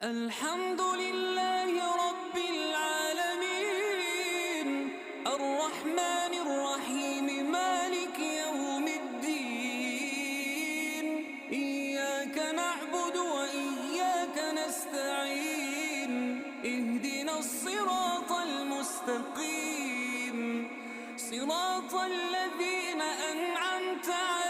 الحمد لله رب العالمين الرحمن الرحيم مالك يوم الدين إياك نعبد وإياك نستعين اهدنا الصراط المستقيم صراط الذين أنعمت عليهم